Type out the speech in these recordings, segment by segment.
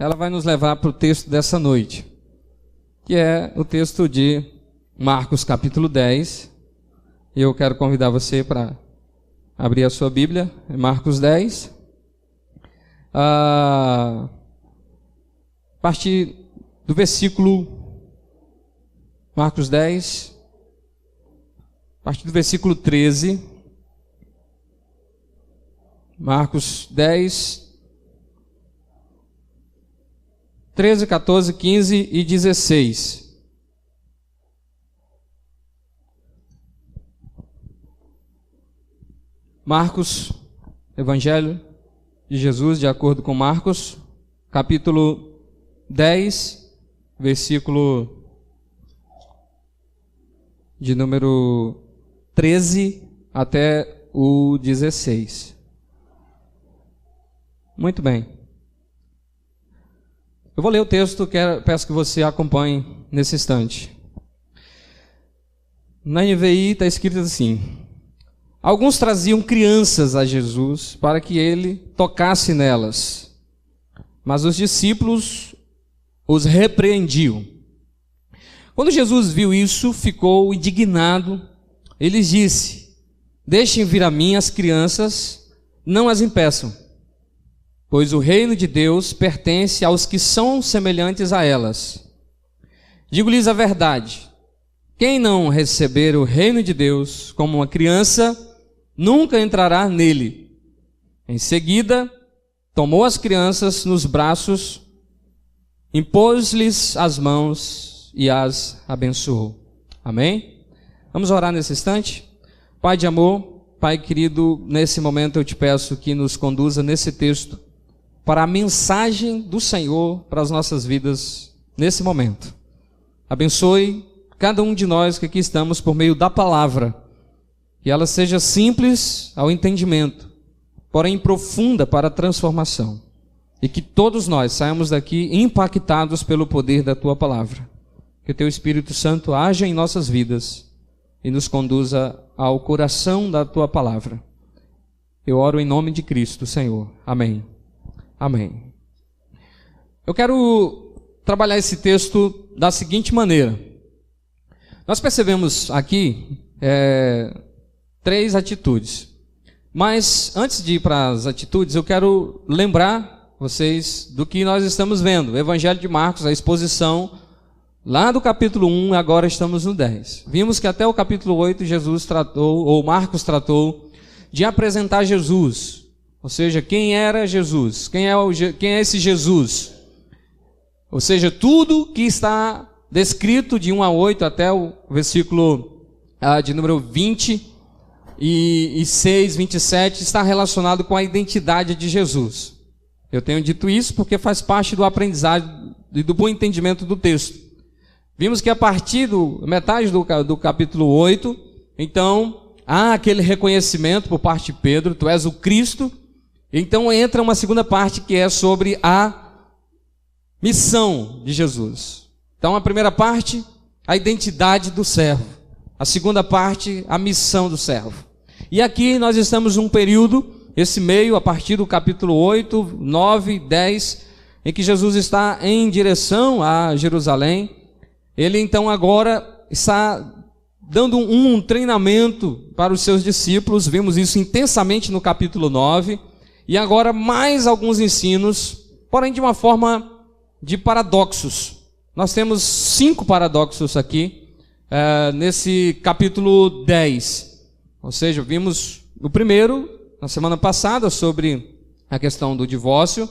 ela vai nos levar para o texto dessa noite, que é o texto de Marcos capítulo 10. E eu quero convidar você para abrir a sua Bíblia, Marcos 10. A partir do versículo, Marcos 10, a partir do versículo 13, Marcos 10, 13, 14, 15 e 16. Marcos, Evangelho de Jesus, de acordo com Marcos, capítulo 10, versículo de número 13 até o 16. Muito bem. Eu vou ler o texto, peço que você acompanhe nesse instante. Na NVI está escrito assim: alguns traziam crianças a Jesus para que ele tocasse nelas, mas os discípulos os repreendiam. Quando Jesus viu isso, ficou indignado. Ele lhes disse: deixem vir a mim as crianças, não as impeçam, pois o reino de Deus pertence aos que são semelhantes a elas. Digo-lhes a verdade: quem não receber o reino de Deus como uma criança, nunca entrará nele. Em seguida, tomou as crianças nos braços, impôs-lhes as mãos e as abençoou. Amém? Vamos orar nesse instante? Pai de amor, Pai querido, nesse momento eu te peço que nos conduza nesse texto para a mensagem do Senhor para as nossas vidas nesse momento. Abençoe cada um de nós que aqui estamos por meio da palavra, que ela seja simples ao entendimento, porém profunda para a transformação, e que todos nós saiamos daqui impactados pelo poder da tua palavra. Que o teu Espírito Santo haja em nossas vidas e nos conduza ao coração da tua palavra. Eu oro em nome de Cristo, Senhor. Amém. Amém. Eu quero trabalhar esse texto da seguinte maneira. Nós percebemos aqui três atitudes. Mas antes de ir para as atitudes, eu quero lembrar vocês do que nós estamos vendo. O Evangelho de Marcos, a exposição lá do capítulo 1, agora estamos no 10. Vimos que até o capítulo 8 Jesus tratou, ou Marcos tratou, de apresentar Jesus. Ou seja, quem era Jesus? Quem é esse Jesus? Ou seja, tudo que está descrito de 1 a 8 até o versículo de número 26, 27 está relacionado com a identidade de Jesus. Eu tenho dito isso porque faz parte do aprendizado e do bom entendimento do texto. Vimos que a partir metade do capítulo 8, então, há aquele reconhecimento por parte de Pedro: tu és o Cristo. Então entra uma segunda parte que é sobre a missão de Jesus. Então a primeira parte, a identidade do servo. A segunda parte, a missão do servo. E aqui nós estamos num período, esse meio, a partir do capítulo 8, 9, 10, em que Jesus está em direção a Jerusalém. Ele então agora está dando um treinamento para os seus discípulos. Vimos isso intensamente no capítulo 9. E agora mais alguns ensinos, porém de uma forma de paradoxos. Nós temos 5 paradoxos aqui, nesse capítulo 10. Ou seja, vimos o primeiro, na semana passada, sobre a questão do divórcio.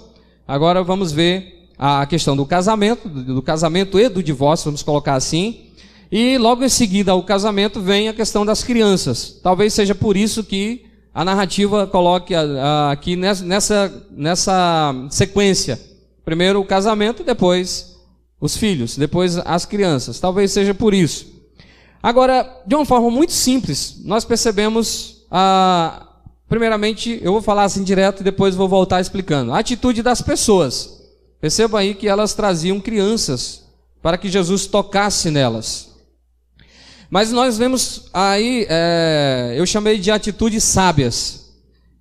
Agora vamos ver a questão do casamento e do divórcio, vamos colocar assim. E logo em seguida ao casamento vem a questão das crianças. Talvez seja por isso que a narrativa coloque aqui nessa sequência. Primeiro o casamento, depois os filhos, depois as crianças. Talvez seja por isso. Agora, de uma forma muito simples, nós percebemos, primeiramente, eu vou falar assim direto e depois vou voltar explicando. A atitude das pessoas. Perceba aí que elas traziam crianças para que Jesus tocasse nelas. Mas nós vemos aí, eu chamei de atitudes sábias.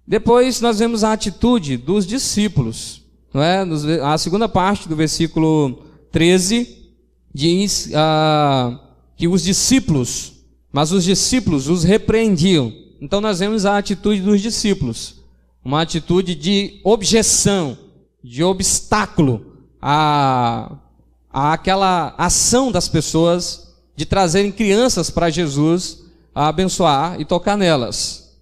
Depois nós vemos a atitude dos discípulos. não é? A segunda parte do versículo 13 diz que os discípulos os repreendiam. Então nós vemos a atitude dos discípulos, uma atitude de objeção, de obstáculo àquela ação das pessoas de trazerem crianças para Jesus a abençoar e tocar nelas.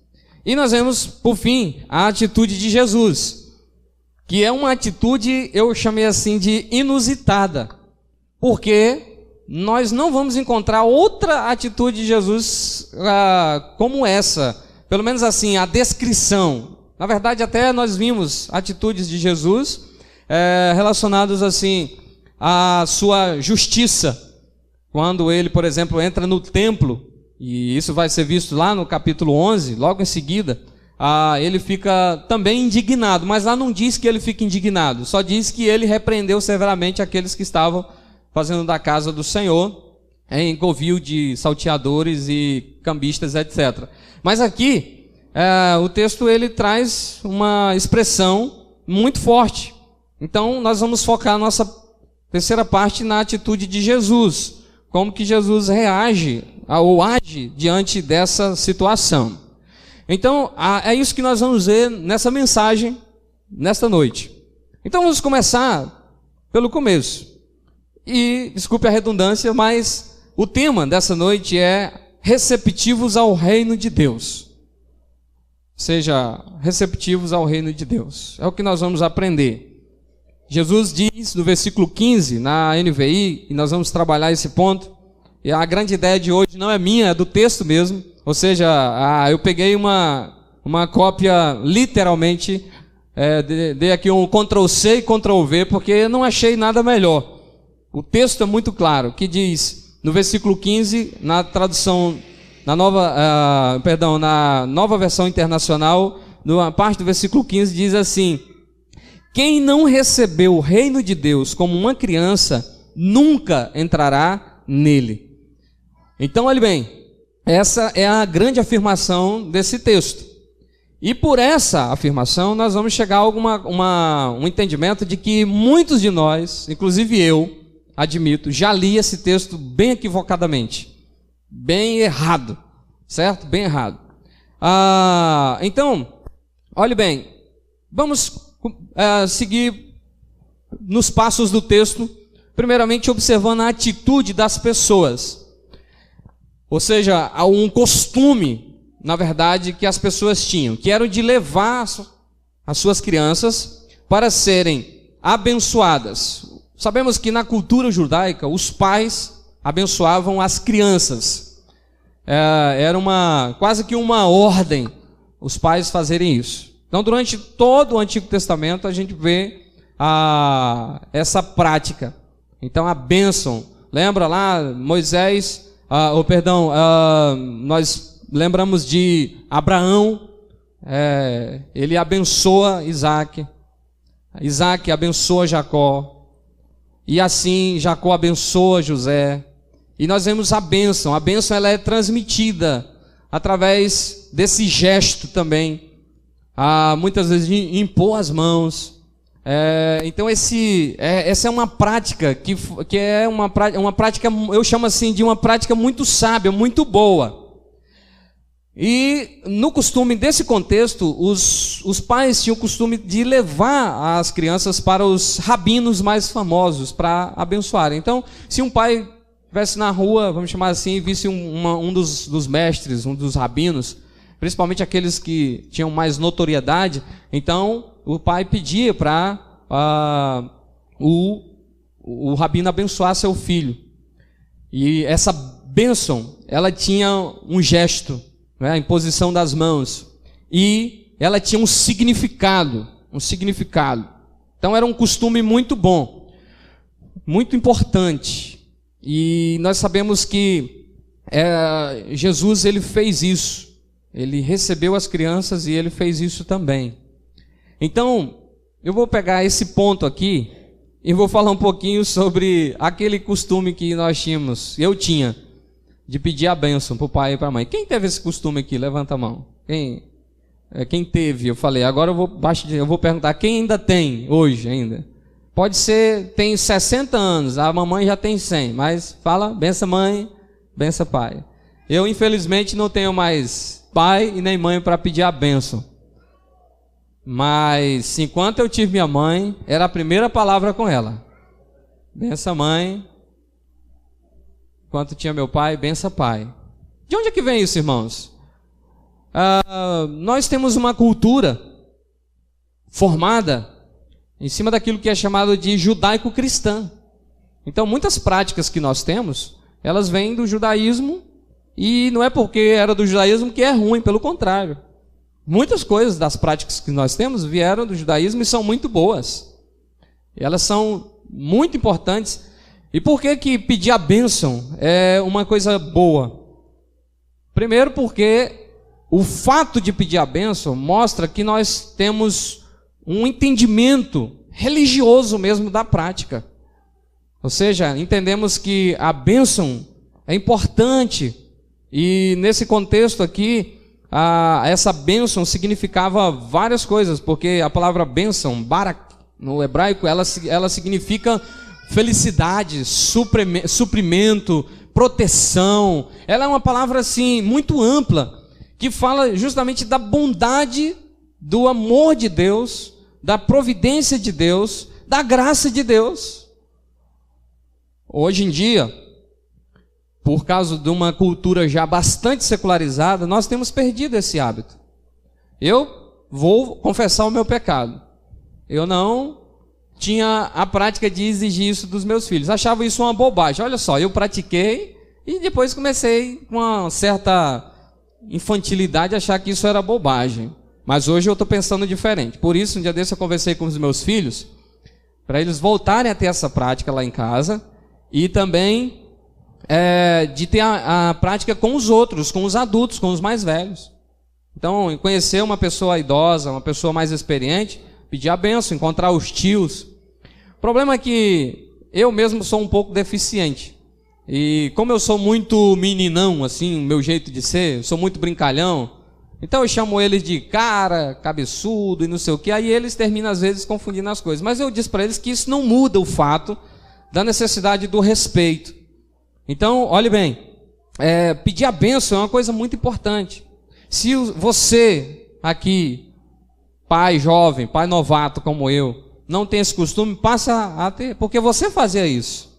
E nós vemos, por fim, a atitude de Jesus, que é uma atitude, eu chamei assim de inusitada, porque nós não vamos encontrar outra atitude de Jesus como essa, pelo menos assim, a descrição. Na verdade, até nós vimos atitudes de Jesus relacionadas assim à sua justiça. Quando ele, por exemplo, entra no templo, e isso vai ser visto lá no capítulo 11, logo em seguida, ele fica também indignado, mas lá não diz que ele fica indignado, só diz que ele repreendeu severamente aqueles que estavam fazendo da casa do Senhor em covil de salteadores e cambistas, etc. Mas aqui, o texto ele traz uma expressão muito forte. Então, nós vamos focar a nossa terceira parte na atitude de Jesus, como que Jesus reage ou age diante dessa situação. Então, é isso que nós vamos ver nessa mensagem, nesta noite. Então, vamos começar pelo começo. E, desculpe a redundância, mas o tema dessa noite é receptivos ao reino de Deus. Seja receptivos ao reino de Deus. É o que nós vamos aprender. Jesus diz no versículo 15, na NVI, e nós vamos trabalhar esse ponto, e a grande ideia de hoje não é minha, é do texto mesmo, ou seja, eu peguei uma cópia literalmente, dei aqui um Ctrl+C e Ctrl+V, porque não achei nada melhor. O texto é muito claro, que diz, no versículo 15, na tradução, na nova versão internacional, na parte do versículo 15, diz assim: quem não recebeu o reino de Deus como uma criança, nunca entrará nele. Então, olhe bem, essa é a grande afirmação desse texto. E por essa afirmação, nós vamos chegar a um entendimento de que muitos de nós, inclusive eu, admito, já li esse texto bem equivocadamente, bem errado, certo? Bem errado. Então, olhe bem, vamos seguir nos passos do texto, primeiramente observando a atitude das pessoas. Ou seja, há um costume, na verdade, que as pessoas tinham, que era o de levar as suas crianças para serem abençoadas. Sabemos que na cultura judaica, os pais abençoavam as crianças. Era quase que uma ordem os pais fazerem isso. Então, durante todo o Antigo Testamento, a gente vê essa prática. Então, a bênção. Lembra lá, Moisés, nós lembramos de Abraão, ele abençoa Isaac, Isaac abençoa Jacó, e assim Jacó abençoa José, e nós vemos a bênção ela é transmitida através desse gesto também, muitas vezes de impor as mãos. Então essa é uma prática que é uma prática, eu chamo assim de uma prática muito sábia, muito boa. E no costume desse contexto, os pais tinham o costume de levar as crianças para os rabinos mais famosos para abençoarem. Então, se um pai estivesse na rua, vamos chamar assim, e visse um dos mestres, um dos rabinos, principalmente aqueles que tinham mais notoriedade, então o pai pedia para o rabino abençoar seu filho. E essa bênção, ela tinha um gesto, a imposição das mãos, e ela tinha um significado. Então era um costume muito bom, muito importante, e nós sabemos que Jesus ele fez isso, ele recebeu as crianças e ele fez isso também. Então eu vou pegar esse ponto aqui e vou falar um pouquinho sobre aquele costume que nós tínhamos, eu tinha, de pedir a bênção para o pai e para a mãe. Quem teve esse costume aqui? Levanta a mão. Quem? quem teve, eu falei, agora eu vou perguntar, quem ainda tem hoje ainda? Pode ser, tem 60 anos, a mamãe já tem 100, mas fala, benção mãe, benção pai. Eu, infelizmente, não tenho mais pai e nem mãe para pedir a bênção. Mas, enquanto eu tive minha mãe, era a primeira palavra com ela. Benção mãe. Enquanto tinha meu pai, benção pai. De onde é que vem isso, irmãos? Nós temos uma cultura formada em cima daquilo que é chamado de judaico-cristã. Então, muitas práticas que nós temos, elas vêm do judaísmo, e não é porque era do judaísmo que é ruim, pelo contrário. Muitas coisas das práticas que nós temos vieram do judaísmo e são muito boas. Elas são muito importantes. E por que pedir a bênção é uma coisa boa? Primeiro porque o fato de pedir a bênção mostra que nós temos um entendimento religioso mesmo da prática. Ou seja, entendemos que a bênção é importante. E nesse contexto aqui, essa bênção significava várias coisas, porque a palavra bênção, barak, no hebraico, ela significa felicidade, suprimento, proteção. Ela é uma palavra assim muito ampla, que fala justamente da bondade, do amor de Deus, da providência de Deus, da graça de Deus. Hoje em dia, por causa de uma cultura já bastante secularizada, nós temos perdido esse hábito. Eu vou confessar o meu pecado. Eu não tinha a prática de exigir isso dos meus filhos. Achava isso uma bobagem. Olha só, eu pratiquei e depois comecei com uma certa infantilidade a achar que isso era bobagem. Mas hoje eu estou pensando diferente. Por isso, um dia desse eu conversei com os meus filhos, para eles voltarem a ter essa prática lá em casa, e também de ter a prática com os outros, com os adultos, com os mais velhos. Então, conhecer uma pessoa idosa, uma pessoa mais experiente, pedir a bênção, encontrar os tios. O problema é que eu mesmo sou um pouco deficiente. E como eu sou muito meninão, assim, o meu jeito de ser, eu sou muito brincalhão, então eu chamo eles de cara, cabeçudo e não sei o que, aí eles terminam às vezes confundindo as coisas. Mas eu disse para eles que isso não muda o fato da necessidade do respeito. Então, olhe bem, pedir a bênção é uma coisa muito importante. Se você aqui, pai jovem, pai novato como eu, não tem esse costume, passa a ter, porque você fazia isso.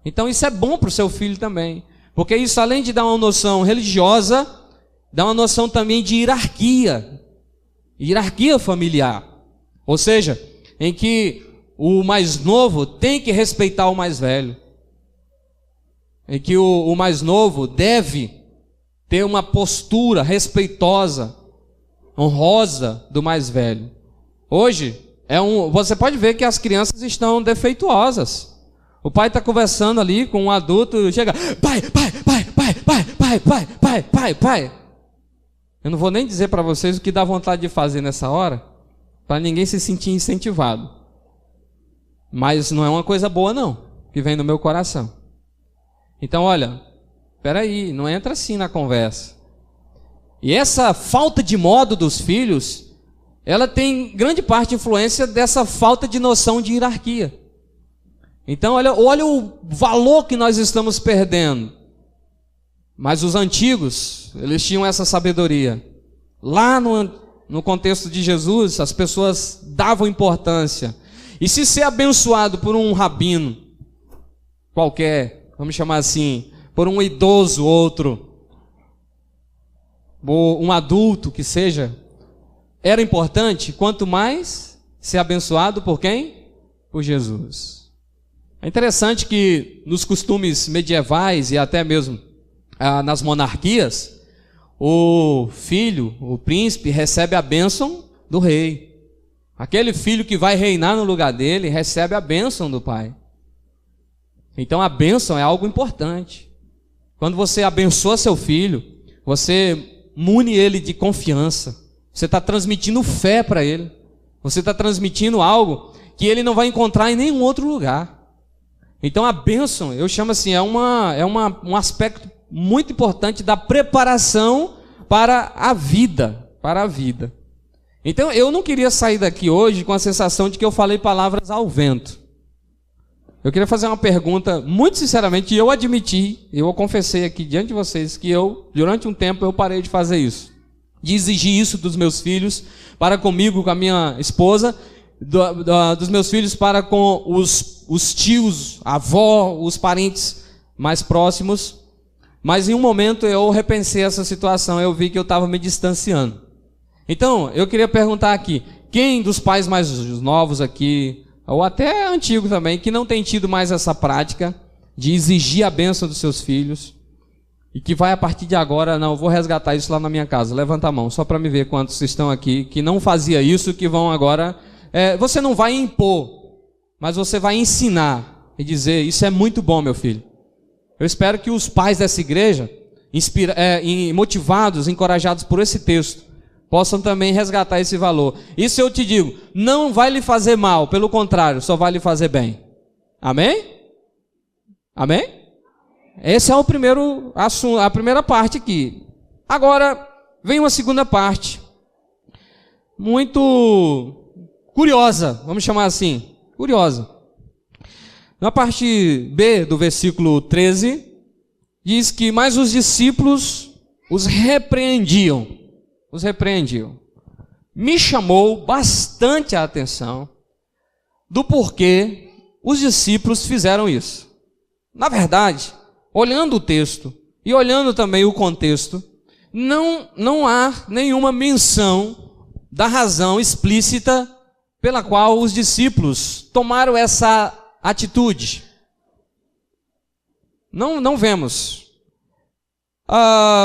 Então isso é bom para o seu filho também, porque isso, além de dar uma noção religiosa, dá uma noção também de hierarquia familiar. Ou seja, em que o mais novo tem que respeitar o mais velho. Em que o mais novo deve ter uma postura respeitosa, honrosa do mais velho. Hoje, você pode ver que as crianças estão defeituosas. O pai está conversando ali com um adulto, chega, pai. Eu não vou nem dizer para vocês o que dá vontade de fazer nessa hora, para ninguém se sentir incentivado. Mas não é uma coisa boa não, que vem no meu coração. Então, olha, peraí, não entra assim na conversa. E essa falta de modo dos filhos, ela tem grande parte de influência dessa falta de noção de hierarquia. Então, olha o valor que nós estamos perdendo. Mas os antigos, eles tinham essa sabedoria. Lá no contexto de Jesus, as pessoas davam importância. E se ser abençoado por um rabino qualquer, vamos chamar assim, por um idoso outro, ou um adulto que seja, era importante, quanto mais ser abençoado por quem? Por Jesus. É interessante que nos costumes medievais e até mesmo nas monarquias, o filho, o príncipe, recebe a bênção do rei. Aquele filho que vai reinar no lugar dele recebe a bênção do pai. Então a bênção é algo importante. Quando você abençoa seu filho, você mune ele de confiança. Você está transmitindo fé para ele. Você está transmitindo algo que ele não vai encontrar em nenhum outro lugar. Então a bênção, eu chamo assim, um aspecto muito importante da preparação para a vida para a vida. Então eu não queria sair daqui hoje com a sensação de que eu falei palavras ao vento. Eu queria fazer uma pergunta, muito sinceramente, e eu admiti, eu confessei aqui diante de vocês, que durante um tempo, eu parei de fazer isso. De exigir isso dos meus filhos, para comigo, com a minha esposa, dos meus filhos para com os tios, a avó, os parentes mais próximos. Mas em um momento eu repensei essa situação, eu vi que eu estava me distanciando. Então, eu queria perguntar aqui, quem dos pais mais novos aqui, ou até antigo também, que não tem tido mais essa prática de exigir a bênção dos seus filhos, e que vai a partir de agora, não, eu vou resgatar isso lá na minha casa. Levanta a mão, só para me ver quantos estão aqui, que não fazia isso, que vão agora... você não vai impor, mas você vai ensinar e dizer, isso é muito bom, meu filho. Eu espero que os pais dessa igreja, motivados, encorajados por esse texto, possam também resgatar esse valor. Isso eu te digo, não vai lhe fazer mal, pelo contrário, só vai lhe fazer bem. Amém? Amém? Esse é o primeiro assunto, a primeira parte aqui. Agora, vem uma segunda parte, muito curiosa, vamos chamar assim, curiosa. Na parte B do versículo 13, diz que, mas os discípulos os repreendiam. Me chamou bastante a atenção do porquê os discípulos fizeram isso. Na verdade, olhando o texto e olhando também o contexto, não há nenhuma menção da razão explícita pela qual os discípulos tomaram essa atitude. Não vemos.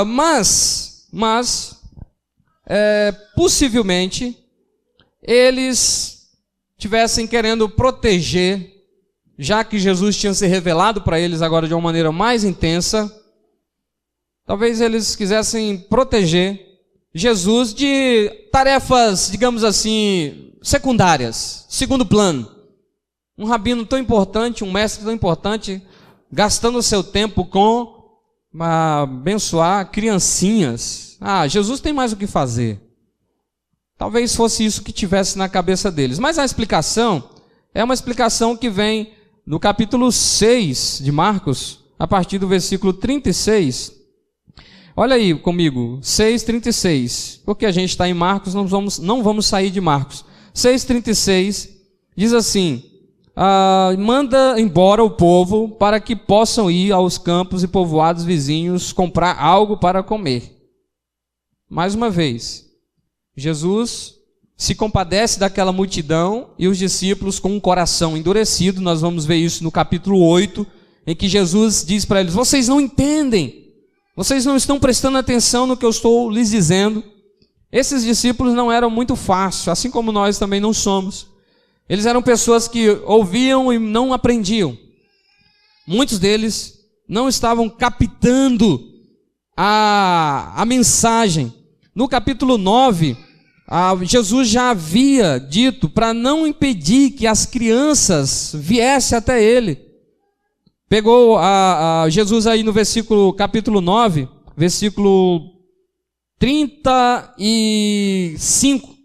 Mas possivelmente eles tivessem querendo proteger, já que Jesus tinha se revelado para eles agora de uma maneira mais intensa, talvez eles quisessem proteger Jesus de tarefas, digamos assim, secundárias, segundo plano. Um rabino tão importante, um mestre tão importante, gastando o seu tempo com abençoar criancinhas. Jesus tem mais o que fazer. Talvez fosse isso que tivesse na cabeça deles. Mas a explicação é uma explicação que vem no capítulo 6 de Marcos, a partir do versículo 36. Olha aí comigo, 6,36. Porque a gente está em Marcos, não vamos sair de Marcos. 6,36 diz assim: manda embora o povo para que possam ir aos campos e povoados vizinhos comprar algo para comer. Mais uma vez, Jesus se compadece daquela multidão e os discípulos com um coração endurecido. Nós vamos ver isso no capítulo 8, em que Jesus diz para eles: vocês não entendem, vocês não estão prestando atenção no que eu estou lhes dizendo. Esses discípulos não eram muito fáceis, assim como nós também não somos. Eles eram pessoas que ouviam e não aprendiam. Muitos deles não estavam captando a mensagem. No capítulo 9, Jesus já havia dito para não impedir que as crianças viessem até ele. Pegou Jesus aí no capítulo 9, versículo 35.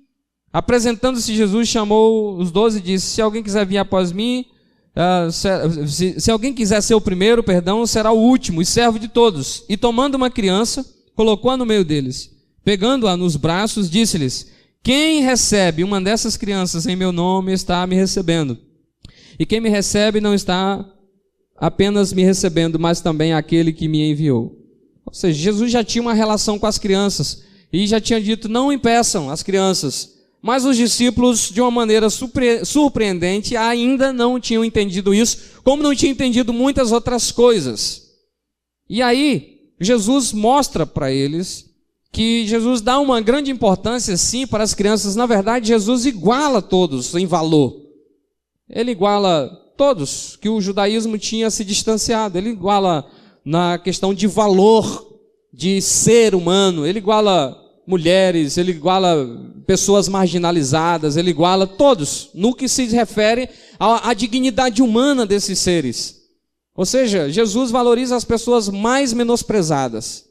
Apresentando-se, Jesus chamou os 12 e disse: se alguém quiser vir após mim, se alguém quiser ser o primeiro, será o último e servo de todos. E tomando uma criança, colocou-a no meio deles. Pegando-a nos braços, disse-lhes: quem recebe uma dessas crianças em meu nome está me recebendo. E quem me recebe não está apenas me recebendo, mas também aquele que me enviou. Ou seja, Jesus já tinha uma relação com as crianças e já tinha dito: não impeçam as crianças. Mas os discípulos, de uma maneira surpreendente, ainda não tinham entendido isso, como não tinham entendido muitas outras coisas. E aí, Jesus mostra para eles que Jesus dá uma grande importância, sim, para as crianças. Na verdade, Jesus iguala todos em valor. Ele iguala todos, que o judaísmo tinha se distanciado. Ele iguala na questão de valor, de ser humano. Ele iguala mulheres, ele iguala pessoas marginalizadas, ele iguala todos, no que se refere à dignidade humana desses seres. Ou seja, Jesus valoriza as pessoas mais menosprezadas.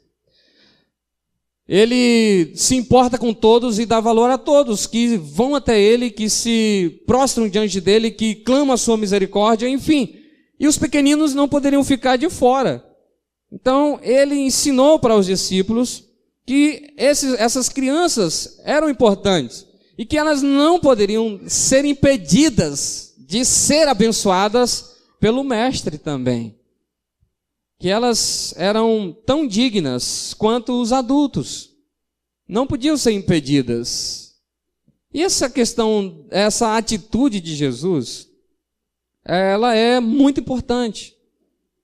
Ele se importa com todos e dá valor a todos que vão até ele, que se prostram diante dele, que clamam a sua misericórdia, enfim. E os pequeninos não poderiam ficar de fora. Então, ele ensinou para os discípulos que essas crianças eram importantes e que elas não poderiam ser impedidas de ser abençoadas pelo mestre também. Que elas eram tão dignas quanto os adultos. Não podiam ser impedidas. E essa questão, essa atitude de Jesus, ela é muito importante.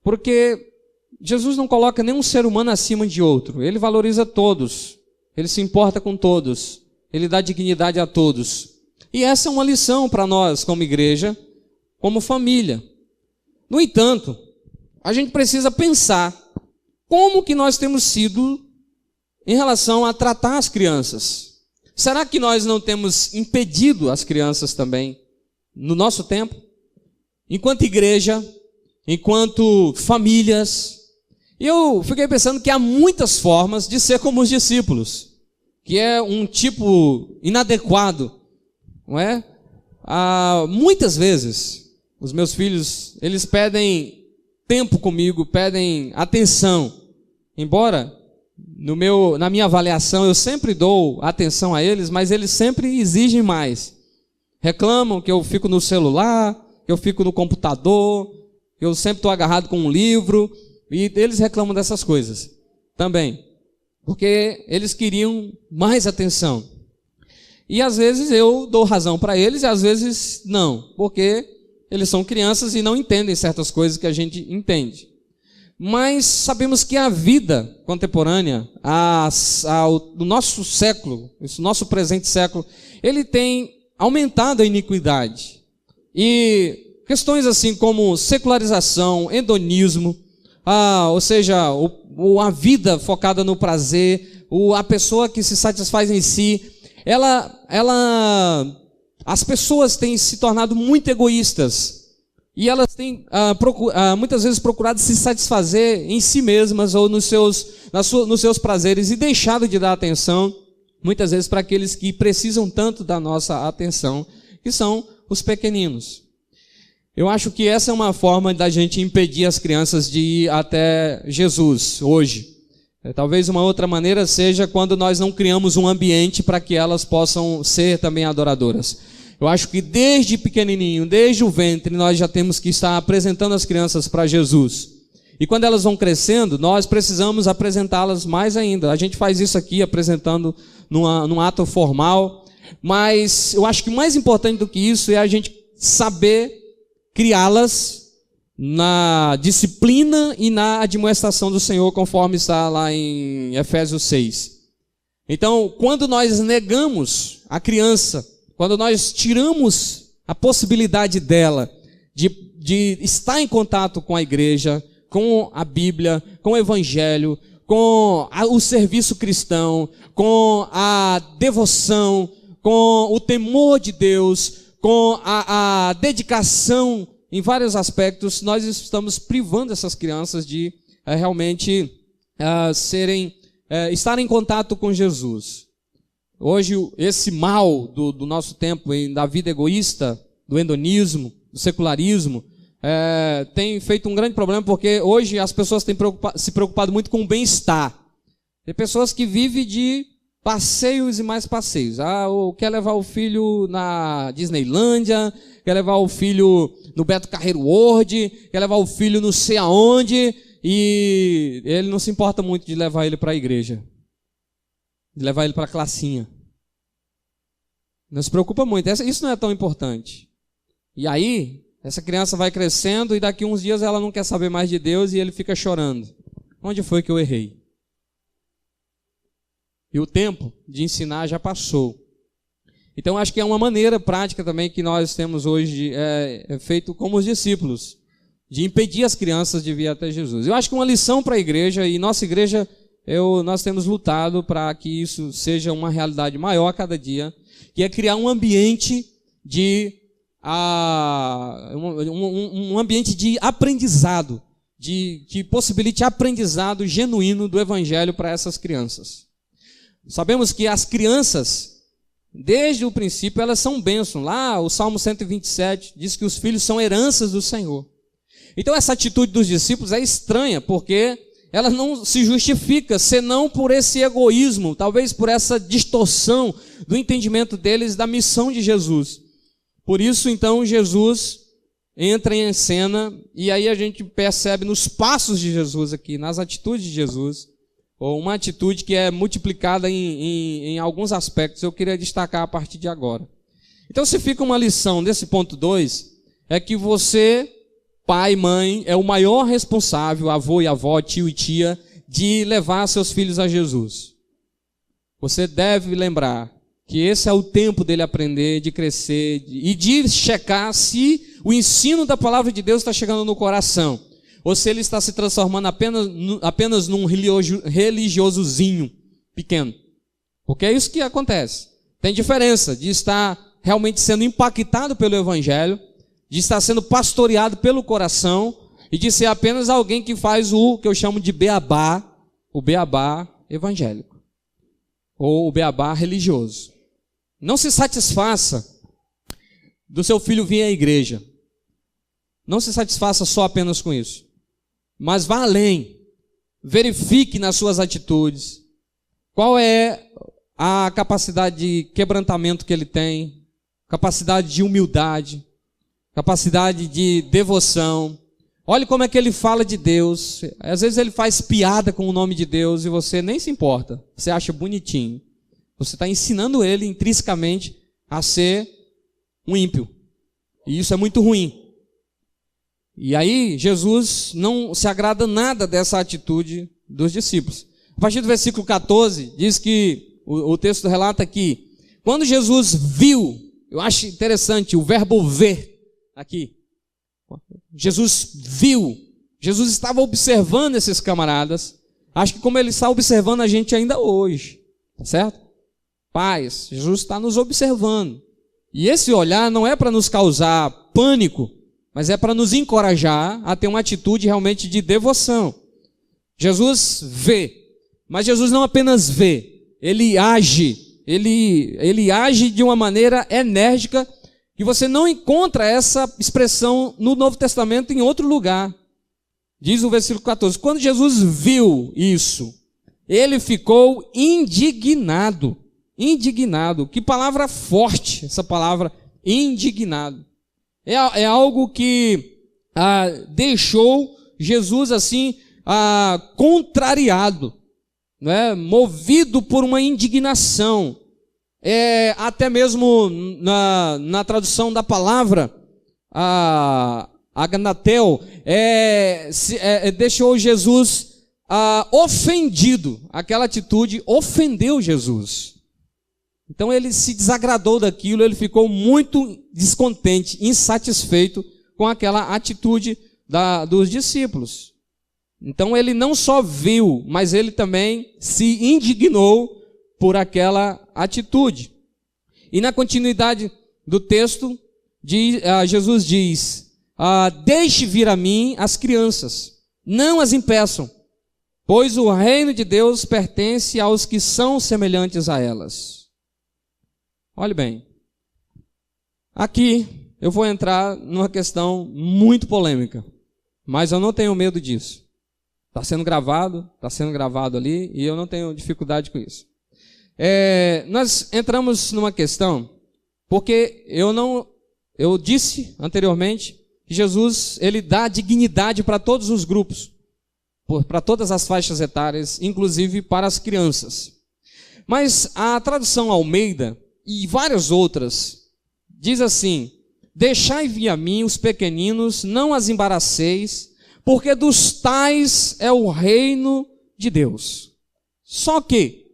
Porque Jesus não coloca nenhum ser humano acima de outro. Ele valoriza todos. Ele se importa com todos. Ele dá dignidade a todos. E essa é uma lição para nós como igreja, como família. No entanto, a gente precisa pensar como que nós temos sido em relação a tratar as crianças. Será que nós não temos impedido as crianças também no nosso tempo? Enquanto igreja, enquanto famílias. E eu fiquei pensando que há muitas formas de ser como os discípulos, que é um tipo inadequado, não é? Muitas vezes, os meus filhos, eles pedem tempo comigo, pedem atenção. Embora na minha avaliação eu sempre dou atenção a eles, mas eles sempre exigem mais. Reclamam que eu fico no celular, que eu fico no computador, que eu sempre estou agarrado com um livro, e eles reclamam dessas coisas também, porque eles queriam mais atenção. E às vezes eu dou razão para eles e às vezes não, porque eles são crianças e não entendem certas coisas que a gente entende. Mas sabemos que a vida contemporânea, do nosso século, esse nosso presente século, ele tem aumentado a iniquidade. E questões assim como secularização, hedonismo, ou seja, a vida focada no prazer, a pessoa que se satisfaz em si, as pessoas têm se tornado muito egoístas. E elas têm muitas vezes procurado se satisfazer em si mesmas ou nos seus prazeres e deixado de dar atenção, muitas vezes, para aqueles que precisam tanto da nossa atenção, que são os pequeninos. Eu acho que essa é uma forma da gente impedir as crianças de ir até Jesus hoje. Talvez uma outra maneira seja quando nós não criamos um ambiente para que elas possam ser também adoradoras. Eu acho que desde pequenininho, desde o ventre, nós já temos que estar apresentando as crianças para Jesus. E quando elas vão crescendo, nós precisamos apresentá-las mais ainda. A gente faz isso aqui, apresentando num ato formal. Mas eu acho que mais importante do que isso é a gente saber criá-las na disciplina e na admoestação do Senhor, conforme está lá em Efésios 6. Então, quando nós negamos a criança, quando nós tiramos a possibilidade dela de estar em contato com a igreja, com a Bíblia, com o Evangelho, com o serviço cristão, com a devoção, com o temor de Deus, com a dedicação em vários aspectos, nós estamos privando essas crianças de realmente estarem em contato com Jesus. Hoje, esse mal do nosso tempo, da vida egoísta, do hedonismo, do secularismo, tem feito um grande problema, porque hoje as pessoas têm se preocupado muito com o bem-estar. Tem pessoas que vivem de passeios e mais passeios. Quer levar o filho na Disneylândia, quer levar o filho no Beto Carreiro World, quer levar o filho não sei aonde, e ele não se importa muito de levar ele para a igreja, de levar ele para a classinha. Não se preocupa muito, isso não é tão importante. E aí, essa criança vai crescendo e daqui uns dias ela não quer saber mais de Deus e ele fica chorando. Onde foi que eu errei? E o tempo de ensinar já passou. Então, acho que é uma maneira prática também que nós temos hoje feito como os discípulos, de impedir as crianças de vir até Jesus. Eu acho que uma lição para a igreja, e nossa igreja, nós temos lutado para que isso seja uma realidade maior a cada dia, que é criar um ambiente um ambiente de aprendizado, que possibilite aprendizado genuíno do Evangelho para essas crianças. Sabemos que as crianças, desde o princípio, elas são bênçãos. Lá, o Salmo 127 diz que os filhos são heranças do Senhor. Então, essa atitude dos discípulos é estranha, porque ela não se justifica, senão por esse egoísmo, talvez por essa distorção do entendimento deles da missão de Jesus. Por isso, então, Jesus entra em cena, e aí a gente percebe nos passos de Jesus aqui, nas atitudes de Jesus, ou uma atitude que é multiplicada em alguns aspectos, eu queria destacar a partir de agora. Então, se fica uma lição desse ponto 2, é que você, pai, mãe, é o maior responsável, avô e avó, tio e tia, de levar seus filhos a Jesus. Você deve lembrar que esse é o tempo dele aprender, de crescer e de checar se o ensino da palavra de Deus está chegando no coração, ou se ele está se transformando apenas num religiosozinho pequeno. Porque é isso que acontece. Tem diferença de estar realmente sendo impactado pelo Evangelho, de estar sendo pastoreado pelo coração e de ser apenas alguém que faz o que eu chamo de beabá, o beabá evangélico, ou o beabá religioso. Não se satisfaça do seu filho vir à igreja. Não se satisfaça só apenas com isso. Mas vá além. Verifique nas suas atitudes qual é a capacidade de quebrantamento que ele tem, capacidade de humildade, capacidade de devoção. Olhe como é que ele fala de Deus. Às vezes ele faz piada com o nome de Deus e você nem se importa. Você acha bonitinho. Você está ensinando ele intrinsecamente a ser um ímpio. E isso é muito ruim. E aí Jesus não se agrada nada dessa atitude dos discípulos. A partir do versículo 14, diz que, o texto relata que, quando Jesus viu, eu acho interessante o verbo ver aqui. Jesus viu, Jesus estava observando esses camaradas. Acho que como ele está observando a gente ainda hoje, tá certo? Pais, Jesus está nos observando. E esse olhar não é para nos causar pânico, mas é para nos encorajar a ter uma atitude realmente de devoção. Jesus vê, mas Jesus não apenas vê, ele age. Ele age de uma maneira enérgica, que você não encontra essa expressão no Novo Testamento em outro lugar. Diz o versículo 14, quando Jesus viu isso, ele ficou indignado. Indignado, que palavra forte essa palavra, indignado. É algo que deixou Jesus assim, contrariado, né? Movido por uma indignação. Até mesmo na tradução da palavra, agnatel, deixou Jesus ofendido. Aquela atitude ofendeu Jesus. Então ele se desagradou daquilo, ele ficou muito descontente, insatisfeito com aquela atitude dos discípulos. Então ele não só viu, mas ele também se indignou por aquela atitude. E na continuidade do texto, Jesus diz, deixe vir a mim as crianças, não as impeçam, pois o reino de Deus pertence aos que são semelhantes a elas. Olhe bem, aqui eu vou entrar numa questão muito polêmica, mas eu não tenho medo disso. Está sendo gravado ali, e eu não tenho dificuldade com isso. Nós entramos numa questão, porque eu disse anteriormente que Jesus, ele dá dignidade para todos os grupos, para todas as faixas etárias, inclusive para as crianças. Mas a tradução Almeida e várias outras diz assim: deixai vir a mim os pequeninos, não as embaraceis, porque dos tais é o reino de Deus. Só que,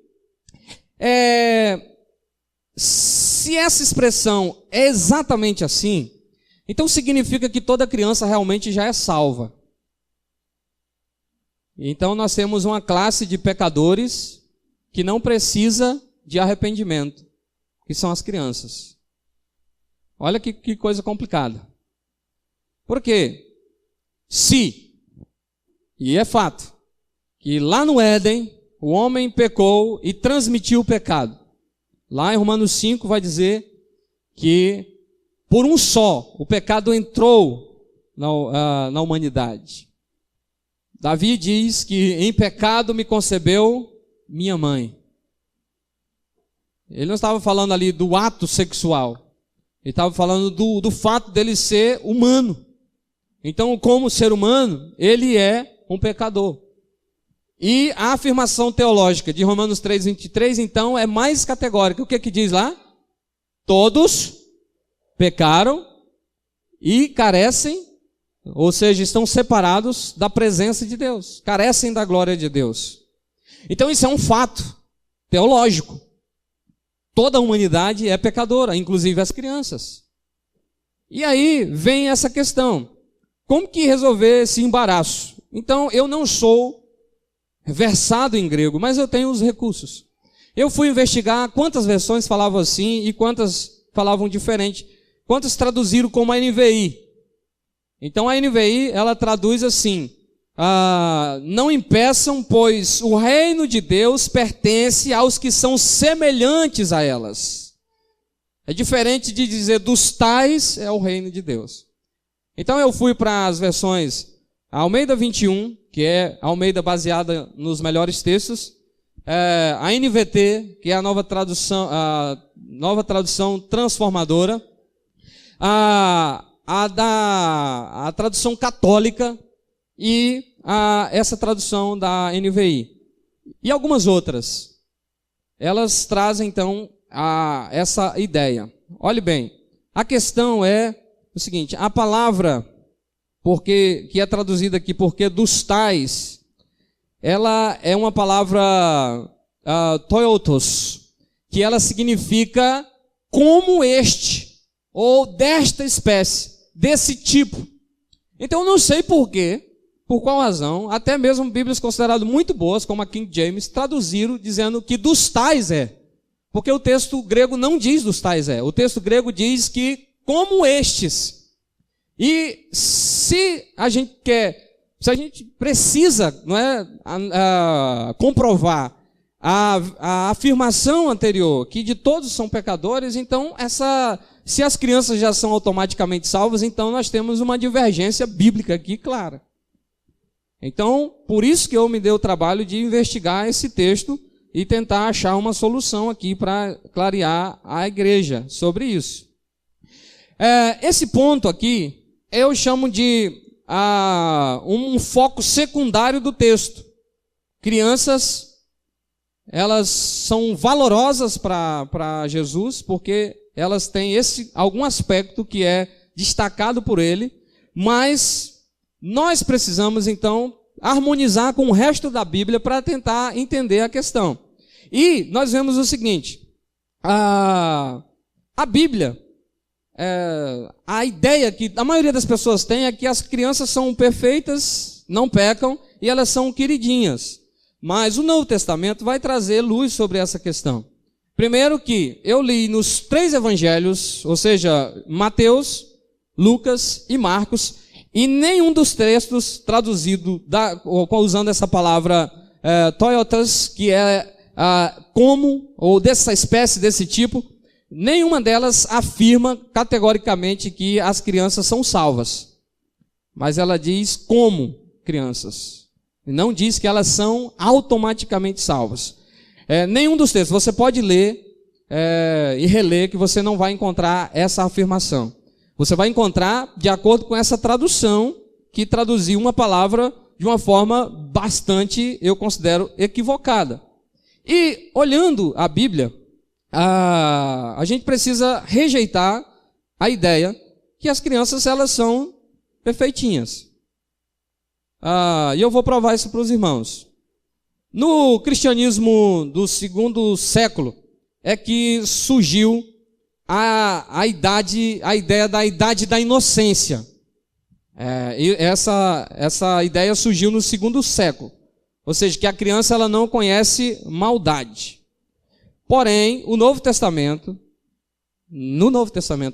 se essa expressão é exatamente assim, então significa que toda criança realmente já é salva. Então nós temos uma classe de pecadores que não precisa de arrependimento, que são as crianças. Olha que coisa complicada. Por quê? E é fato, que lá no Éden, o homem pecou e transmitiu o pecado. Lá em Romanos 5 vai dizer que por um só o pecado entrou na humanidade. Davi diz que em pecado me concebeu minha mãe. Ele não estava falando ali do ato sexual. Ele estava falando do fato dele ser humano. Então, como ser humano, ele é um pecador. E a afirmação teológica de Romanos 3:23, então, é mais categórica. O que que diz lá? Todos pecaram e carecem, ou seja, estão separados da presença de Deus, carecem da glória de Deus. Então, isso é um fato teológico. Toda a humanidade é pecadora, inclusive as crianças. E aí vem essa questão. Como que resolver esse embaraço? Então, eu não sou versado em grego, mas eu tenho os recursos. Eu fui investigar quantas versões falavam assim e quantas falavam diferente. Quantas traduziram como a NVI. Então, a NVI, ela traduz assim: não impeçam, pois o reino de Deus pertence aos que são semelhantes a elas. É diferente de dizer dos tais é o reino de Deus. Então eu fui para as versões Almeida 21, que é a Almeida baseada nos melhores textos, a NVT, que é a nova tradução transformadora, a tradução católica e essa tradução da NVI. E algumas outras. Elas trazem, então, essa ideia. Olhe bem, a questão é o seguinte: a palavra, que é traduzida aqui, porque dos tais, ela é uma palavra toiotos, que ela significa como este, ou desta espécie, desse tipo. Então eu não sei por qual razão, até mesmo Bíblias consideradas muito boas, como a King James, traduziram dizendo que dos tais é. Porque o texto grego não diz dos tais é. O texto grego diz que como estes. E se a gente precisa, não é, comprovar a afirmação anterior, que de todos são pecadores, então se as crianças já são automaticamente salvas, então nós temos uma divergência bíblica aqui clara. Então, por isso que eu me dei o trabalho de investigar esse texto e tentar achar uma solução aqui para clarear a igreja sobre isso. Esse ponto aqui, eu chamo de um foco secundário do texto. Crianças, elas são valorosas para Jesus, porque elas têm algum aspecto que é destacado por ele, mas nós precisamos, então, harmonizar com o resto da Bíblia para tentar entender a questão. E nós vemos o seguinte: a Bíblia, a ideia que a maioria das pessoas tem é que as crianças são perfeitas, não pecam, e elas são queridinhas. Mas o Novo Testamento vai trazer luz sobre essa questão. Primeiro que eu li nos 3 evangelhos, ou seja, Mateus, Lucas e Marcos, e nenhum dos textos traduzido usando essa palavra toiotas, que é como, ou dessa espécie, desse tipo, nenhuma delas afirma categoricamente que as crianças são salvas. Mas ela diz como crianças. E não diz que elas são automaticamente salvas. Nenhum dos textos. Você pode ler e reler que você não vai encontrar essa afirmação. Você vai encontrar de acordo com essa tradução, que traduziu uma palavra de uma forma bastante, eu considero, equivocada. E, olhando a Bíblia, a gente precisa rejeitar a ideia que as crianças, elas são perfeitinhas. E eu vou provar isso para os irmãos. No cristianismo do 2º século, é que surgiu a ideia da idade da inocência. E essa ideia surgiu no 2º século. Ou seja, que a criança ela não conhece maldade. Porém, no Novo Testamento,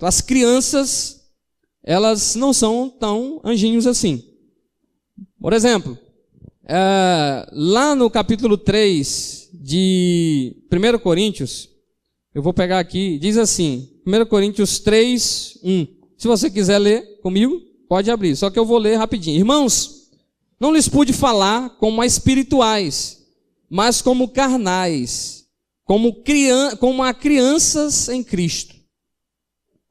as crianças, elas não são tão anjinhos assim. Por exemplo, lá no capítulo 3 de 1 Coríntios, eu vou pegar aqui, diz assim, 1 Coríntios 3, 1. Se você quiser ler comigo, pode abrir, só que eu vou ler rapidinho. Irmãos, não lhes pude falar como a espirituais, mas como carnais, como a crianças em Cristo.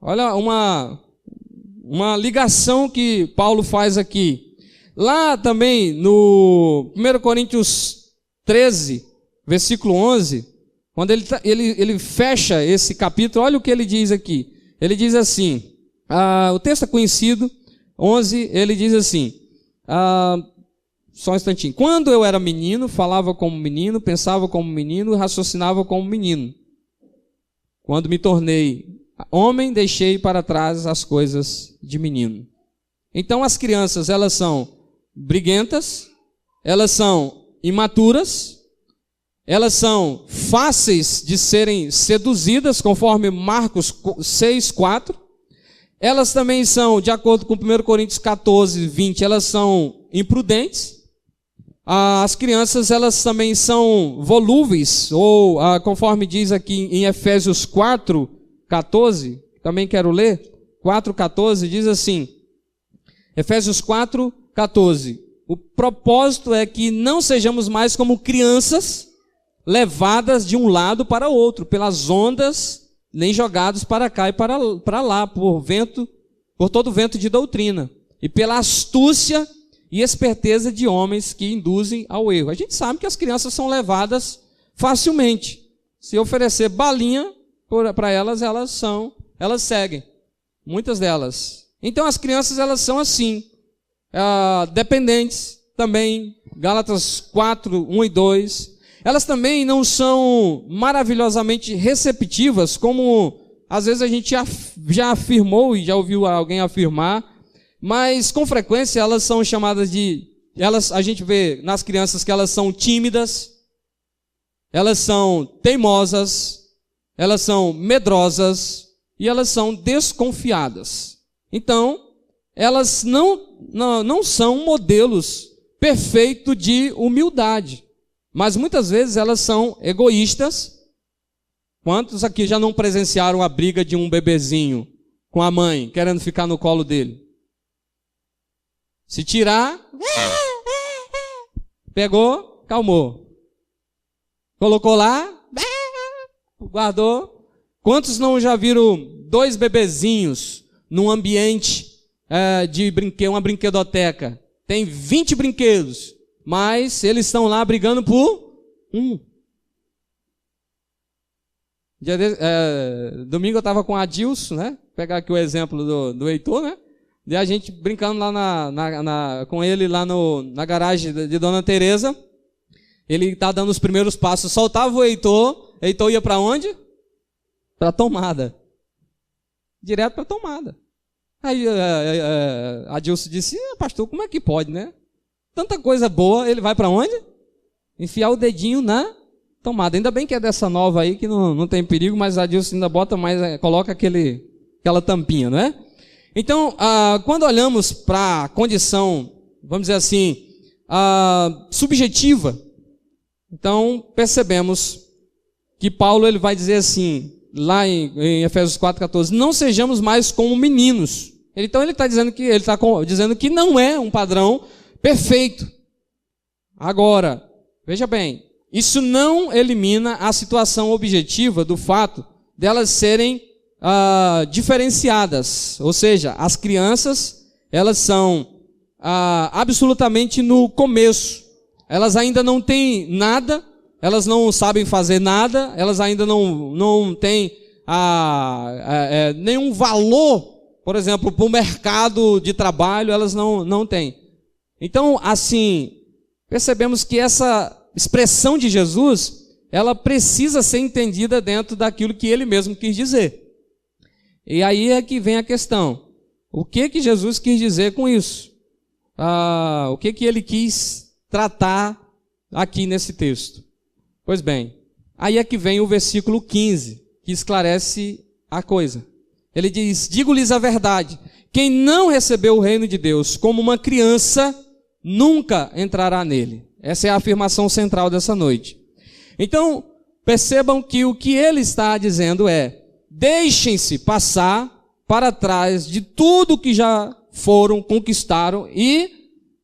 Olha uma ligação que Paulo faz aqui. Lá também no 1 Coríntios 13, versículo 11, quando ele fecha esse capítulo, olha o que ele diz aqui. Ele diz assim, o texto é conhecido, 11, ele diz assim, só um instantinho. Quando eu era menino, falava como menino, pensava como menino, raciocinava como menino. Quando me tornei homem, deixei para trás as coisas de menino. Então as crianças, elas são briguentas, elas são imaturas, elas são fáceis de serem seduzidas, conforme Marcos 6:4. Elas também são, de acordo com 1 Coríntios 14, 20, elas são imprudentes. As crianças, elas também são volúveis, ou conforme diz aqui em Efésios 4:14, também quero ler, 4:14, diz assim, Efésios 4:14, o propósito é que não sejamos mais como crianças, levadas de um lado para o outro, pelas ondas, nem jogados para cá e para lá, por todo vento de doutrina, e pela astúcia e esperteza de homens que induzem ao erro. A gente sabe que as crianças são levadas facilmente. Se oferecer balinha para elas, elas seguem. Muitas delas. Então as crianças, elas são assim, dependentes também, Gálatas 4, 1 e 2. Elas também não são maravilhosamente receptivas, como às vezes a gente já afirmou e já ouviu alguém afirmar, mas com frequência elas são chamadas a gente vê nas crianças que elas são tímidas, elas são teimosas, elas são medrosas e elas são desconfiadas. Então, elas não são modelos perfeitos de humildade. Mas muitas vezes elas são egoístas. Quantos aqui já não presenciaram a briga de um bebezinho com a mãe, querendo ficar no colo dele? Se tirar, pegou, calmou. Colocou lá, guardou. Quantos não já viram 2 bebezinhos num ambiente de uma brinquedoteca? Tem 20 brinquedos. Mas eles estão lá brigando por um. Domingo eu estava com a Adilson, né? Vou pegar aqui o exemplo do Heitor, né? E a gente brincando lá com ele lá na garagem de Dona Teresa. Ele está dando os primeiros passos. Soltava o Heitor ia para onde? Para a tomada. Direto para a tomada. Aí a Adilson disse, pastor, como é que pode, né? Tanta coisa boa, ele vai para onde? Enfiar o dedinho na tomada. Ainda bem que é dessa nova aí, que não tem perigo, mas a Dilson ainda bota mais, coloca aquela tampinha, não é? Então, quando olhamos para a condição, vamos dizer assim, subjetiva, então percebemos que Paulo ele vai dizer assim, lá em Efésios 4:14, não sejamos mais como meninos. Então ele está dizendo que não é um padrão perfeito. Agora, veja bem, isso não elimina a situação objetiva do fato delas serem diferenciadas. Ou seja, as crianças, elas são absolutamente no começo. Elas ainda não têm nada, elas não sabem fazer nada, elas ainda não têm nenhum valor, por exemplo, para o mercado de trabalho, elas não têm. Então, assim, percebemos que essa expressão de Jesus, ela precisa ser entendida dentro daquilo que ele mesmo quis dizer. E aí é que vem a questão. O que Jesus quis dizer com isso? O que ele quis tratar aqui nesse texto? Pois bem, aí é que vem o versículo 15, que esclarece a coisa. Ele diz, digo-lhes a verdade, quem não recebeu o reino de Deus como uma criança, nunca entrará nele. Essa é a afirmação central dessa noite. Então, percebam que o que ele está dizendo é: deixem-se passar para trás de tudo que já foram, conquistaram, e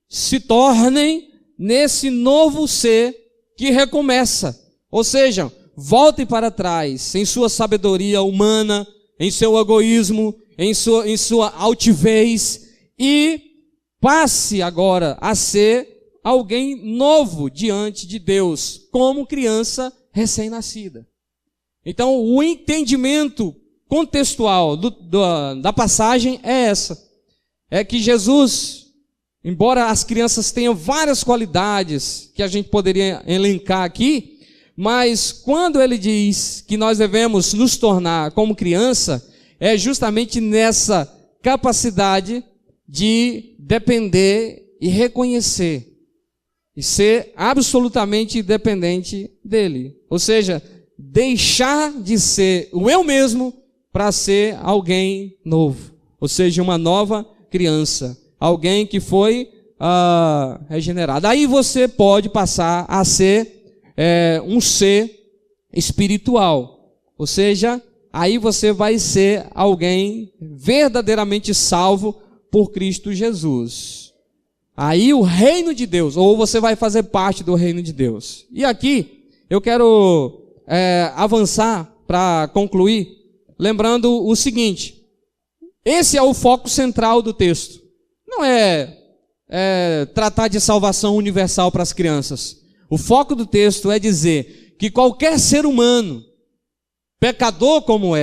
se tornem nesse novo ser que recomeça. Ou seja, voltem para trás em sua sabedoria humana, em seu egoísmo, em sua altivez, e passe agora a ser alguém novo diante de Deus, como criança recém-nascida. Então, o entendimento contextual da passagem é essa. É que Jesus, embora as crianças tenham várias qualidades que a gente poderia elencar aqui, mas quando ele diz que nós devemos nos tornar como criança, é justamente nessa capacidade de depender e reconhecer e ser absolutamente dependente dele. Ou seja, deixar de ser o eu mesmo para ser alguém novo. Ou seja, uma nova criança. Alguém que foi regenerado. Aí você pode passar a ser um ser espiritual. Ou seja, aí você vai ser alguém verdadeiramente salvo por Cristo Jesus. Aí o reino de Deus, ou você vai fazer parte do reino de Deus. E aqui eu quero avançar para concluir, lembrando o seguinte: esse é o foco central do texto. Não é tratar de salvação universal para as crianças. O foco do texto é dizer que qualquer ser humano, pecador como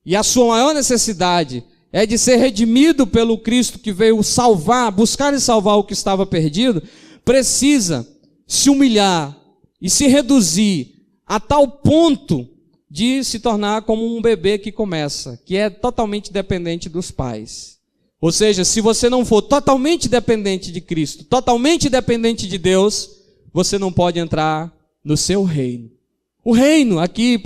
e a sua maior necessidade é de ser redimido pelo Cristo que veio salvar, buscar e salvar o que estava perdido, precisa se humilhar e se reduzir a tal ponto de se tornar como um bebê que começa, que é totalmente dependente dos pais. Ou seja, se você não for totalmente dependente de Cristo, totalmente dependente de Deus, você não pode entrar no seu reino. O reino aqui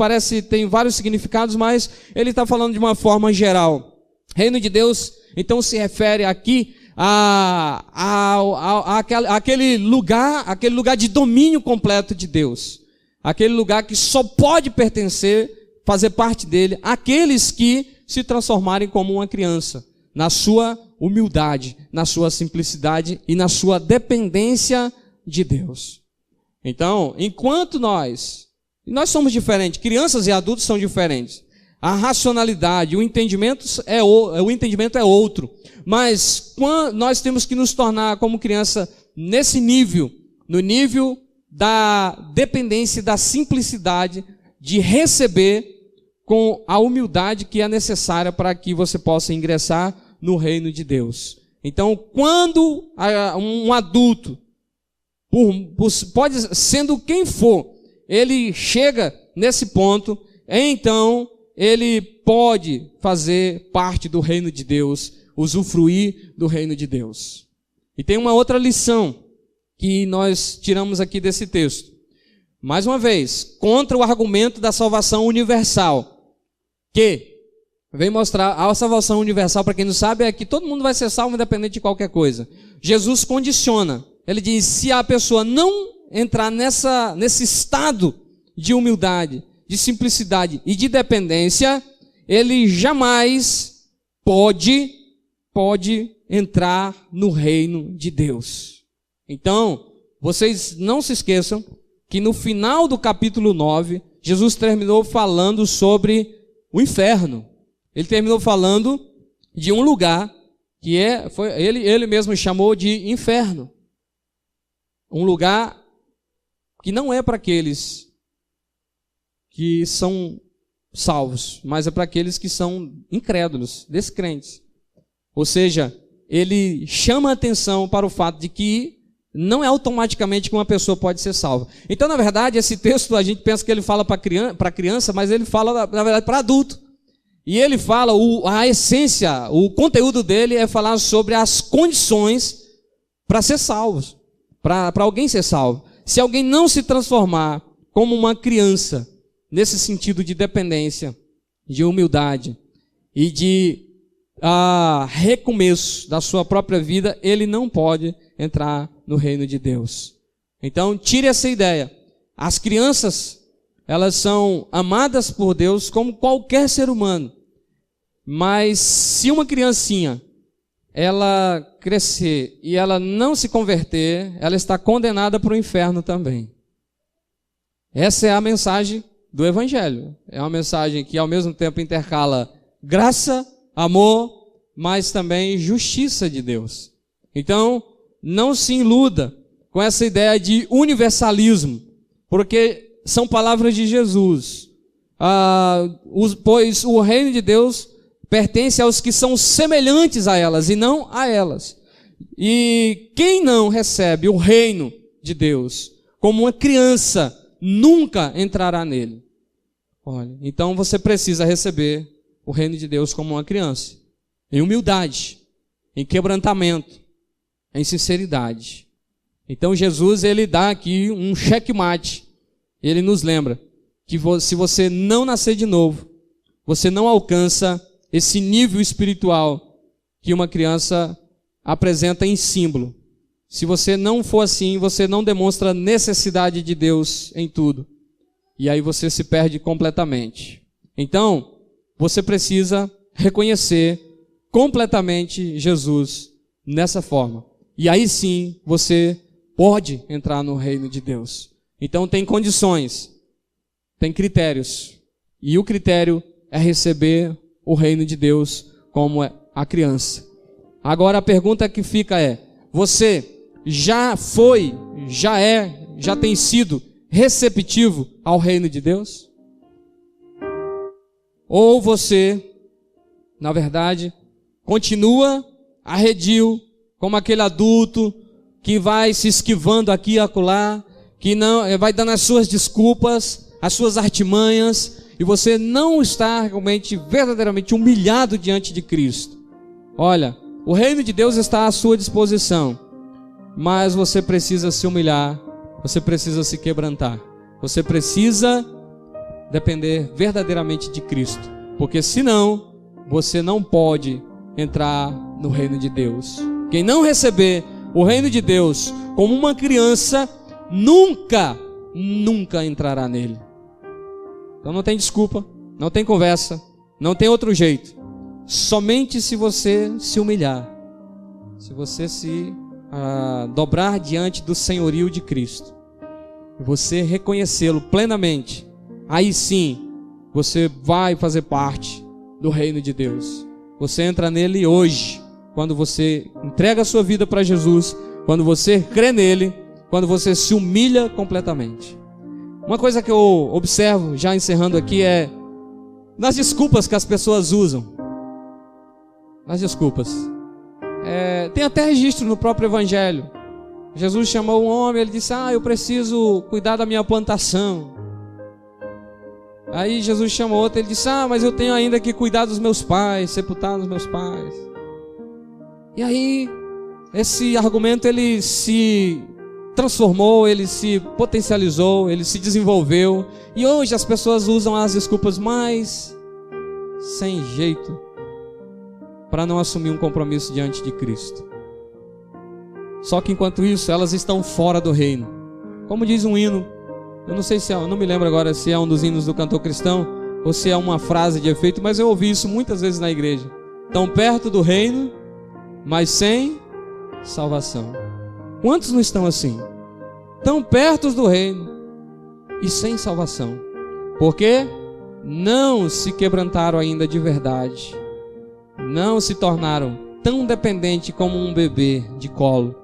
tem vários significados, mas ele está falando de uma forma geral. Reino de Deus, então, se refere aqui àquele lugar de domínio completo de Deus. Aquele lugar que só pode pertencer, fazer parte dele, aqueles que se transformarem como uma criança, na sua humildade, na sua simplicidade e na sua dependência de Deus. Então, enquanto nós somos diferentes, crianças e adultos são diferentes. A racionalidade, o entendimento é outro. Mas nós temos que nos tornar como criança nesse nível, no nível da dependência e da simplicidade de receber com a humildade que é necessária para que você possa ingressar no reino de Deus. Então, quando um adulto, pode sendo quem for, ele chega nesse ponto, então ele pode fazer parte do reino de Deus, usufruir do reino de Deus. E tem uma outra lição que nós tiramos aqui desse texto. Mais uma vez, contra o argumento da salvação universal, que vem mostrar a salvação universal, para quem não sabe, é que todo mundo vai ser salvo independente de qualquer coisa. Jesus condiciona. Ele diz, se a pessoa não entrar nesse estado de humildade, de simplicidade e de dependência, ele jamais pode entrar no reino de Deus. Então, vocês não se esqueçam que no final do capítulo 9, Jesus terminou falando sobre o inferno. Ele terminou falando de um lugar que ele mesmo chamou de inferno. Um lugar que não é para aqueles que são salvos, mas é para aqueles que são incrédulos, descrentes. Ou seja, ele chama a atenção para o fato de que não é automaticamente que uma pessoa pode ser salva. Então, na verdade, esse texto a gente pensa que ele fala para criança, mas ele fala, na verdade, para adulto. E ele fala, a essência, o conteúdo dele é falar sobre as condições para ser salvos, para alguém ser salvo. Se alguém não se transformar como uma criança, nesse sentido de dependência, de humildade e de recomeço da sua própria vida, ele não pode entrar no reino de Deus. Então, tire essa ideia. As crianças, elas são amadas por Deus como qualquer ser humano. Mas se uma criancinha, ela crescer e ela não se converter, ela está condenada para o inferno também. Essa é a mensagem do Evangelho. É uma mensagem que ao mesmo tempo intercala graça, amor, mas também justiça de Deus. Então, não se iluda com essa ideia de universalismo, porque são palavras de Jesus. Pois o reino de Deus pertence aos que são semelhantes a elas e não a elas. E quem não recebe o reino de Deus como uma criança, nunca entrará nele. Olha, então você precisa receber o reino de Deus como uma criança, em humildade, em quebrantamento, em sinceridade. Então Jesus, ele dá aqui um checkmate. Ele nos lembra que se você não nascer de novo, você não alcança esse nível espiritual que uma criança apresenta em símbolo. Se você não for assim, você não demonstra necessidade de Deus em tudo. E aí você se perde completamente. Então, você precisa reconhecer completamente Jesus nessa forma. E aí sim, você pode entrar no reino de Deus. Então tem condições, tem critérios. E o critério é receber o reino de Deus como a criança. Agora a pergunta que fica é: você já foi, já tem sido receptivo ao reino de Deus? Ou você, na verdade, continua arredio, como aquele adulto que vai se esquivando aqui e acolá, que não vai dando as suas desculpas, as suas artimanhas, e você não está realmente, verdadeiramente humilhado diante de Cristo? Olha, o reino de Deus está à sua disposição, mas você precisa se humilhar, você precisa se quebrantar, você precisa depender verdadeiramente de Cristo, porque senão você não pode entrar no reino de Deus. Quem não receber o reino de Deus como uma criança, nunca entrará nele. Então não tem desculpa, não tem conversa, não tem outro jeito. Somente se você se humilhar, se você se dobrar diante do senhorio de Cristo, você reconhecê-lo plenamente, aí sim você vai fazer parte do reino de Deus. Você entra nele hoje, quando você entrega a sua vida para Jesus, quando você crê nele, quando você se humilha completamente. Uma coisa que eu observo, já encerrando aqui, é nas desculpas que as pessoas usam. Nas desculpas. Tem até registro no próprio Evangelho. Jesus chamou um homem, ele disse: eu preciso cuidar da minha plantação. Aí Jesus chamou outro, ele disse: mas eu tenho ainda que cuidar dos meus pais, sepultar os meus pais. E aí, esse argumento, ele se transformou, ele se potencializou, ele se desenvolveu. E hoje as pessoas usam as desculpas mais sem jeito para não assumir um compromisso diante de Cristo. Só que enquanto isso, elas estão fora do reino. Como diz um hino, eu não sei se eu não me lembro agora se é um dos hinos do cantor cristão ou se é uma frase de efeito, mas eu ouvi isso muitas vezes na igreja. Tão perto do reino, mas sem salvação. Quantos não estão assim? Tão perto do reino e sem salvação. Porque não se quebrantaram ainda de verdade. Não se tornaram tão dependentes como um bebê de colo.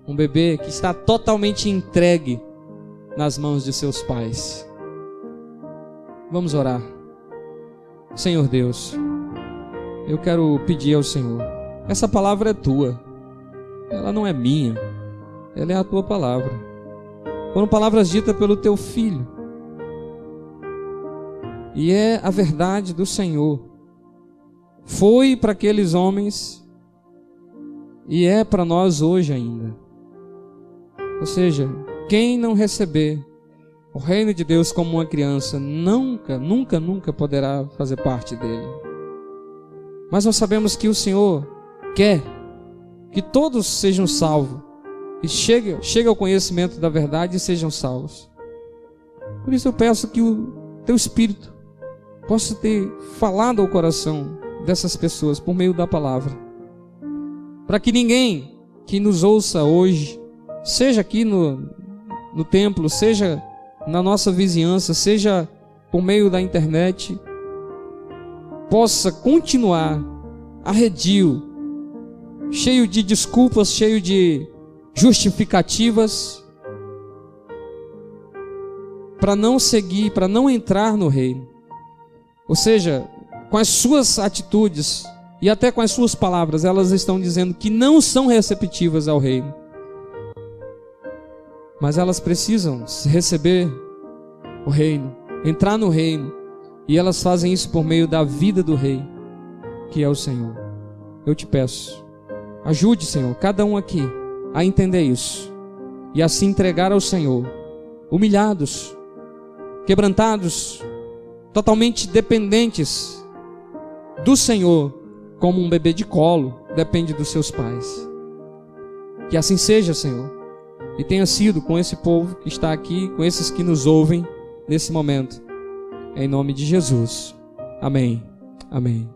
Um bebê que está totalmente entregue nas mãos de seus pais. Vamos orar. Senhor Deus, eu quero pedir ao Senhor, essa palavra é tua, ela não é minha, ela é a tua palavra. Foram palavras ditas pelo teu filho, e é a verdade do Senhor. Foi para aqueles homens e é para nós hoje ainda. Ou seja, quem não receber o reino de Deus como uma criança, nunca poderá fazer parte dele. mas nós sabemos que o Senhor quer que todos sejam salvos e chegue ao conhecimento da verdade e sejam salvos. Por isso eu peço que o Teu Espírito possa ter falado ao coração dessas pessoas por meio da palavra, para que ninguém que nos ouça hoje, seja aqui no templo, seja na nossa vizinhança, seja por meio da internet, possa continuar arredio, cheio de desculpas, cheio de justificativas, para não seguir, para não entrar no reino. Ou seja, com as suas atitudes e até com as suas palavras, elas estão dizendo que não são receptivas ao reino. Mas elas precisam receber o reino, entrar no reino, e elas fazem isso por meio da vida do rei, que é o Senhor. Eu te peço, ajude, Senhor, cada um aqui a entender isso e a se entregar ao Senhor, humilhados, quebrantados, totalmente dependentes do Senhor, como um bebê de colo depende dos seus pais. Que assim seja, Senhor, e tenha sido com esse povo que está aqui, com esses que nos ouvem nesse momento, em nome de Jesus. Amém. Amém.